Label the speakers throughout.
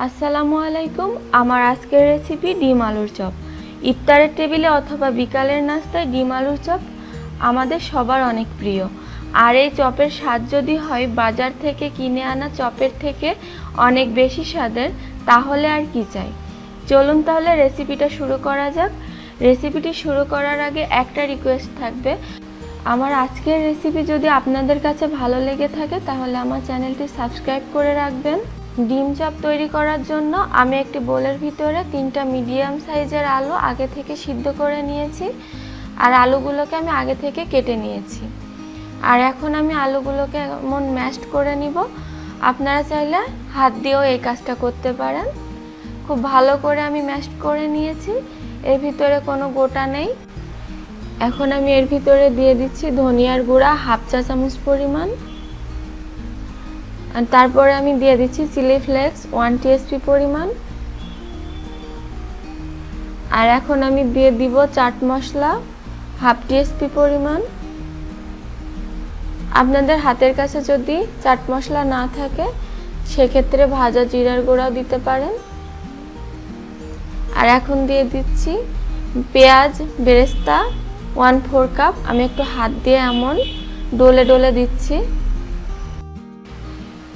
Speaker 1: আসসালামু আলাইকুম। আমার আজকের রেসিপি ডিম আলুর চপ। ইফতারের টেবিলে অথবা বিকালের নাস্তায় ডিম আলুর চপ আমাদের সবার অনেক প্রিয়। আর এই চপের স্বাদ যদি হয় বাজার থেকে কিনে আনা চপের থেকে অনেক বেশি স্বাদের, তাহলে আর কি চাই। চলুন তাহলে রেসিপিটা শুরু করা যাক। রেসিপিটি শুরু করার আগে একটা রিকোয়েস্ট থাকবে, আমার আজকের রেসিপি যদি আপনাদের কাছে ভালো লেগে থাকে তাহলে আমার চ্যানেলটি সাবস্ক্রাইব করে রাখবেন। ডিম চপ তৈরি করার জন্য আমি একটি বোলের ভিতরে 3টা মিডিয়াম সাইজের আলু আগে থেকে সিদ্ধ করে নিয়েছি, আর আলুগুলোকে আমি আগে থেকে কেটে নিয়েছি। আর এখন আমি আলুগুলোকে এমন ম্যাশড করে নিব। আপনারা চাইলে হাত দিয়েও এই কাজটা করতে পারেন। খুব ভালো করে আমি ম্যাশড করে নিয়েছি, এর ভিতরে কোনো গোটা নেই। এখন আমি এর ভিতরে দিয়ে দিচ্ছি ধনিয়ার গুঁড়া 1/2 চা চামচ পরিমাণ, আর তারপরে আমি দিয়ে দিচ্ছি চিলি ফ্লেক্স 1 Tsp পরিমাণ। আর এখন আমি দিয়ে দিব চাট মশলা 1/2 Tsp পরিমাণ। আপনাদের হাতের কাছে যদি চাট মশলা না থাকে সেক্ষেত্রে ভাজা জিরার গুঁড়াও দিতে পারেন। আর এখন দিয়ে দিচ্ছি পেঁয়াজ বেরেস্তা 1/4 কাপ। আমি একটু হাত দিয়ে এমন ডলে ডলে দিচ্ছি।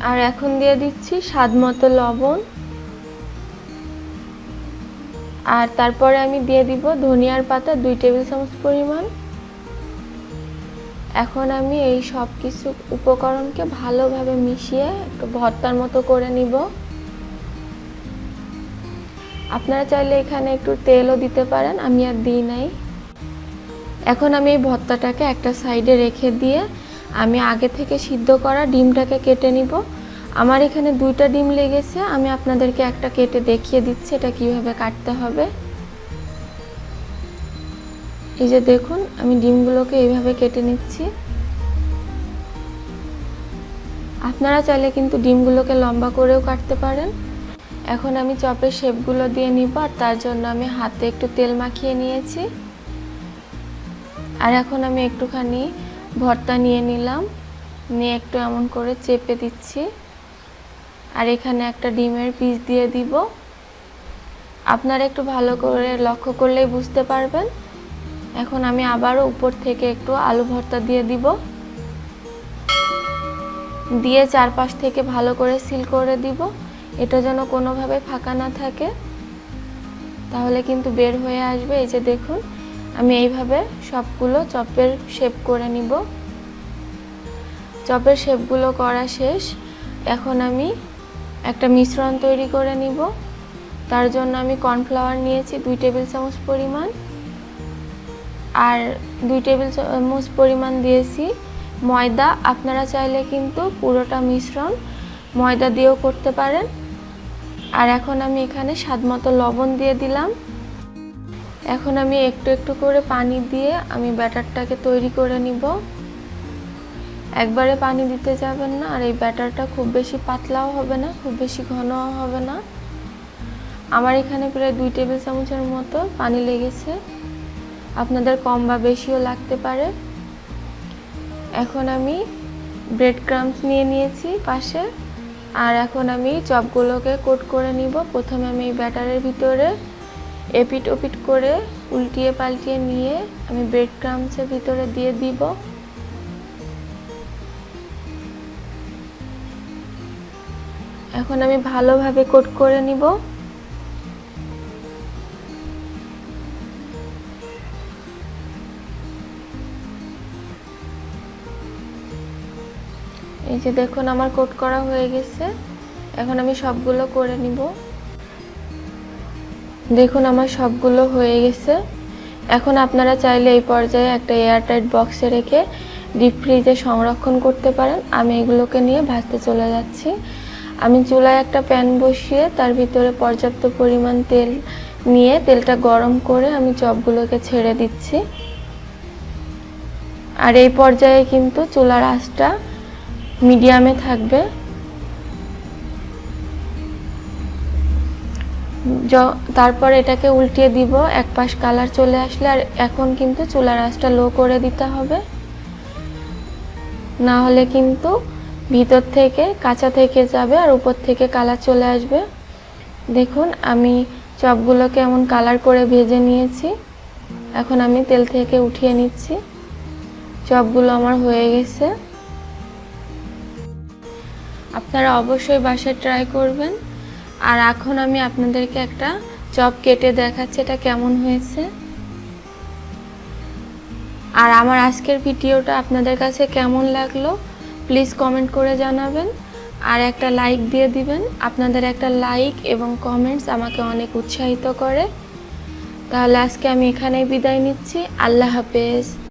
Speaker 1: আর এখন দিয়ে দিচ্ছি স্বাদ মতো লবণ। আর তারপরে আমি দিয়ে দিব ধনিয়ার পাতা 2 টেবিল চামচ পরিমাণ। এখন আমি এই সব কিছু উপকরণকে ভালোভাবে মিশিয়ে একটু ভর্তার মতো করে নিব। আপনারা চাইলে এখানে একটু তেলও দিতে পারেন, আমি আর দিই নাই। এখন আমি এই ভর্তাটাকে একটা সাইডে রেখে দিয়ে আমি আগে থেকে সিদ্ধ করা ডিমটাকে কেটে নিব। আমার এখানে 2টা ডিম লেগেছে, আমি আপনাদেরকে একটা কেটে দেখিয়ে দিচ্ছি এটা কিভাবে কাটতে হবে। এই যে দেখুন, আমি ডিমগুলোকে এইভাবে কেটে নিচ্ছি। আপনারা চাইলে কিন্তু ডিমগুলোকে লম্বা করেও কাটতে পারেন। এখন আমি চপের শেপগুলো দিয়ে নিব, আর তার জন্য আমি হাতে একটু তেল মাখিয়ে নিয়েছি। আর এখন আমি একটুখানি ভর্তা নিয়ে নিলাম, নিয়ে একটু এমন করে চেপে দিচ্ছি। আর এখানে একটা ডিমের পিস দিয়ে দিব। আপনারা একটু ভালো করে লক্ষ্য করলেই বুঝতে পারবেন। এখন আমি আবারও উপর থেকে একটু আলু ভর্তা দিয়ে দিব, দিয়ে চারপাশ থেকে ভালো করে সিল করে দিব। এটা যেন কোনোভাবে ফাঁকা না থাকে, তাহলে কিন্তু বের হয়ে আসবে। এই যে দেখুন, আমি এইভাবে সবগুলো চপের শেপ করে নিব। চপের শেপগুলো করা শেষ। এখন আমি একটা মিশ্রণ তৈরি করে নিব। তার জন্য আমি কর্নফ্লাওয়ার নিয়েছি 2 টেবিল চামচ পরিমাণ, আর 2 টেবিল চামচ পরিমাণ দিয়েছি ময়দা। আপনারা চাইলে কিন্তু পুরোটা মিশ্রণ ময়দা দিয়েও করতে পারেন। আর এখন আমি এখানে স্বাদমতো লবণ দিয়ে দিলাম। এখন আমি একটু একটু করে পানি দিয়ে আমি ব্যাটারটাকে তৈরি করে নিব। একবারে পানি দিতে যাবেন না, আর এই ব্যাটারটা খুব বেশি পাতলাও হবে না, খুব বেশি ঘনও হবে না। আমার এখানে প্রায় 2 টেবিল চামচের মতো পানি লেগেছে, আপনাদের কম বা বেশিও লাগতে পারে। এখন আমি ব্রেড ক্রাম্বস নিয়ে নিয়েছি পাশে। আর এখন আমি চপগুলোকে কোট করে নিব। প্রথমে আমি এই ব্যাটারের ভিতরে এপিট ওপিট করে উল্টিয়ে পাল্টিয়ে নিয়ে আমি ব্রেড ক্রাম্বসের ভিতরে দিয়ে দিব। এখন আমি ভালোভাবে কোট করে নিব। এই যে দেখুন, আমার কোট করা হয়ে গেছে। এখন আমি সবগুলো করে নিব। দেখুন, আমার সবগুলো হয়ে গেছে। এখন আপনারা চাইলে এই পর্যায়ে একটা এয়ারটাইট বক্সে রেখে ডিপ ফ্রিজে সংরক্ষণ করতে পারেন। আমি এগুলোকে নিয়ে ভাজতে চলে যাচ্ছি। আমি চুলায় একটা প্যান বসিয়ে তার ভিতরে পর্যাপ্ত পরিমাণ তেল নিয়ে তেলটা গরম করে আমি চপগুলোকে ছেড়ে দিচ্ছি। আর এই পর্যায়ে কিন্তু চুলার আঁচটা মিডিয়ামে থাকবে। তারপর এটাকে উল্টিয়ে দিব এক পাশ কালার চলে আসলে। আর এখন কিন্তু চুলার আঁচটা লো করে দিতে হবে, না হলে কিন্তু ভিতর থেকে কাঁচা থেকে যাবে আর উপর থেকে কালার চলে আসবে। দেখুন আমি চপগুলো কেমন কালার করে ভেজে নিয়েছি। এখন আমি তেল থেকে উঠিয়ে নিচ্ছি। চপগুলো আমার হয়ে গেছে। আপনারা অবশ্যই বাসায় ট্রাই করবেন। আর এখন আমি আপনাদেরকে একটা চপ কেটে দেখাচ্ছি এটা কেমন হয়েছে। আর আমার আজকের ভিডিওটা আপনাদের কাছে কেমন লাগলো প্লিজ কমেন্ট করে জানাবেন। আর একটা লাইক দিয়ে দিবেন। আপনাদের একটা লাইক এবং কমেন্টস আমাকে অনেক উৎসাহিত করে। তাহলে আজকে আমি এখানেই বিদায় নিচ্ছি। আল্লাহ হাফেজ।